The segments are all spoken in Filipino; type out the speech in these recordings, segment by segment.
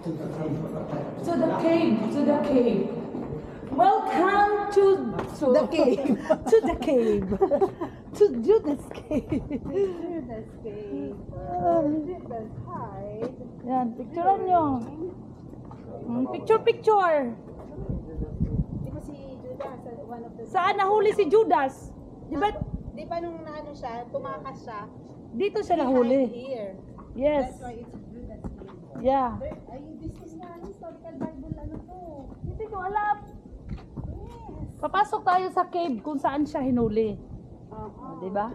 To the cave. To the cave. To the cave. Welcome to The cave. to the cave. To Judas cave. Judas cave. Judas hide. Yan, picturean nyo. Picture, picture. Di ba si Judas, one of the... Saan nahuli si Judas? Di ba Di ba nung naano siya, tumakas siya? dito siya He nahuli? hide here. Yes. That's why it's Judas cave. Yeah. Ay, this is na historical Bible, ano to? Hindi ko alam. Yes. Papasok tayo sa cave kung saan siya hinuli. Di ba?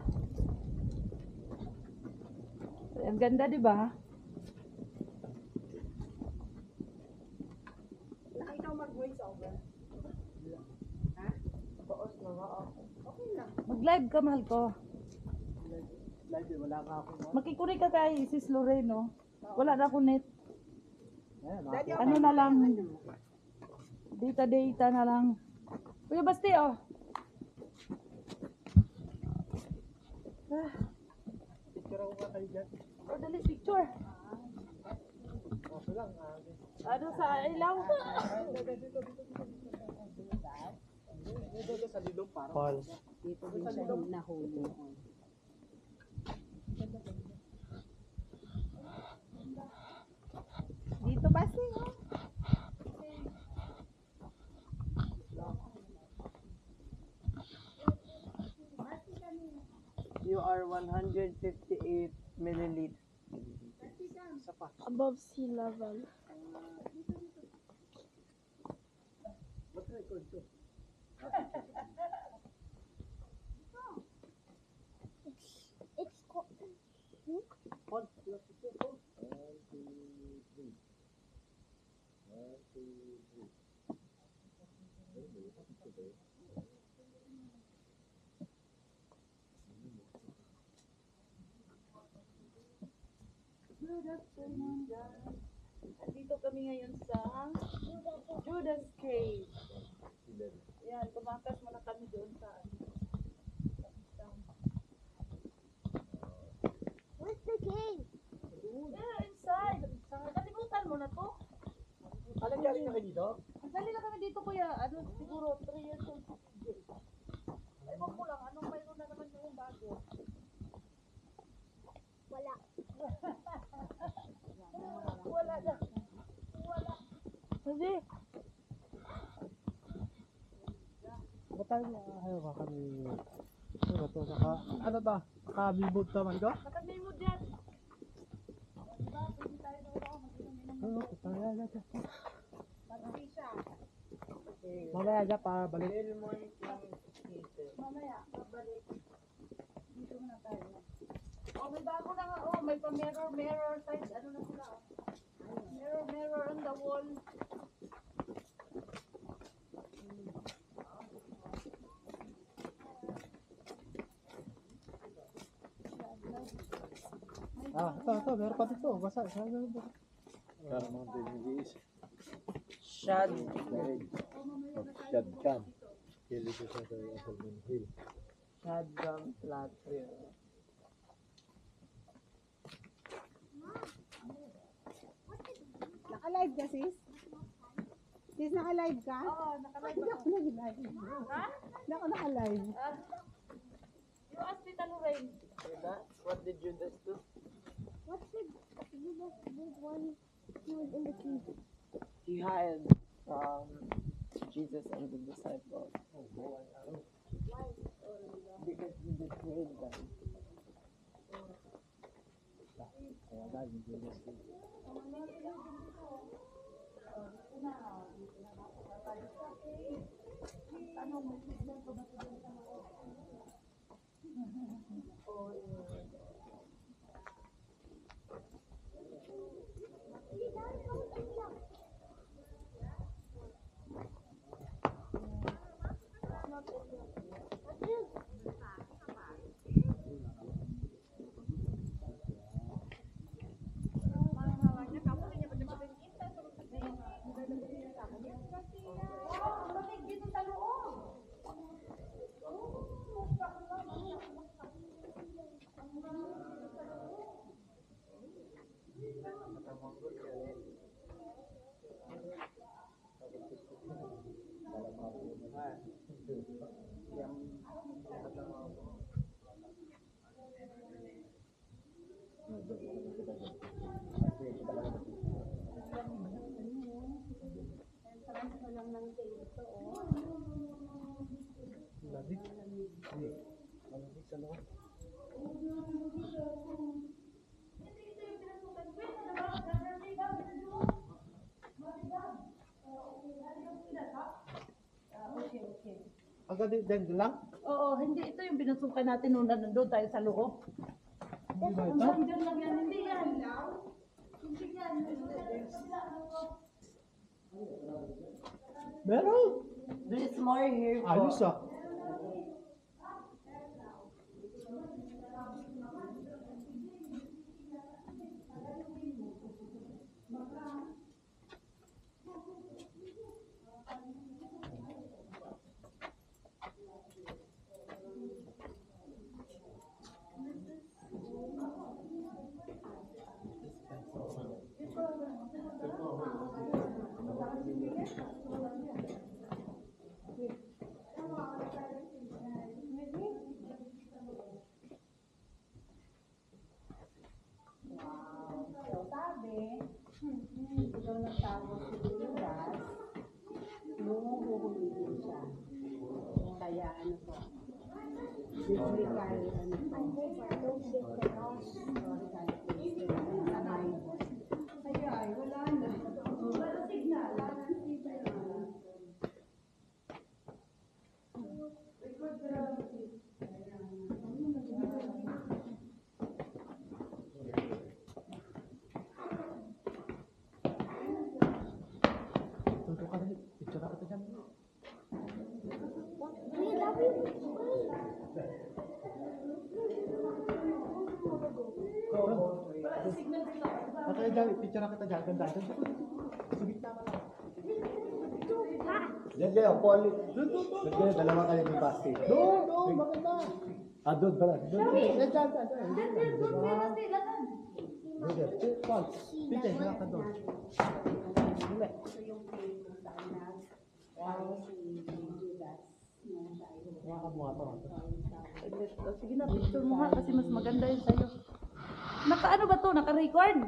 Ang ganda, di ba? Na ikaw mag-voice over. Ha? Baos na nga ako. Okay lang. Mag-live ka, mahal ko. Live, wala ka ako. Makikunik ka kay Sis Loreno. Wala na ako net. Daddy, Ano na lang. Data na lang. Kuya Basti, oh. Picture ako nga kayo dyan. Oh, dali, picture. Okay lang. Ano sa ilaw? Dito sa lilong parang. Paul. Dito din siya nahuli. Dito ba siya? You are 158 milliliters. Above sea level. It's called. Dito kami ngayon sa Judas Cave. Yan, tumakas muna kami doon sa... Where's the cave? Yeah, inside. Kalimutan mo na to. Alam galing na kayo dito? Dali lang kami dito, kuya. Ano, siguro 3 years old. Ewan ko lang, anong mayroon na naman yung bago? Wala. Wala na. Wala. Hindi. Batay na ayaw ka kami. Ano to? Ano to? Naka-billboard naman ko? Nakabimod yan. Diba, pwede tayo na wala. Oo, tayo na dyan. Pati siya. Mamaya dyan pa balik. Mamaya, babalik. Dito muna tayo. Oh, may bago na nga. Oh, may pa-mirror size. Ano na sila? Oh. Mirror on the wall. Ito, meron pa dito. Basa, Shad Khan. Hill ito sa Asalman Hill. Shadgum flat trail. Naka-live ka, sis? Sis, naka-live ka? Oo, nakalive Hindi ako. ako nag-live. Ha? Hindi ako naka-live. You asked Tita Lorraine. What did you do? What's the big one? He was in the cave. He hid from Jesus and the disciples. Because he betrayed them. Kaya dahil hindi Lamig. Hindi. Malamig sa loob. Okay, okay. Agad din lang? Oo, hindi ito yung binasukan natin nung nandun tayo sa loob. Hindi ba ito? Hanggang lang yan, hindi yan. Hindi yan. Meron! There's more here po. Ayos ah. So, sabi, ikaw nagtago si Judas, huhulihin siya. Kaya ano po, biblical, ano po, historical case sa Bible. Kaya ay, wala na. Wala signal. Wala signal. Tuto ka rin. Picture ako dyan. Patay dyan. Picture ako dyan. Ganda. Sige, tama lang. Yan kayo, Paul. Yan kayo, dalawa kayo ng basket. Doon, maganda. Ah, doon pala. Doon. Yan, dyan. Paul, picture, wala ka doon. Ito yung case kung saan nag si Judas na siya ay Mga kamuha pa. Sige na, picture mo nga kasi mas maganda yun sa'yo. Naka ano ba to? Naka-record?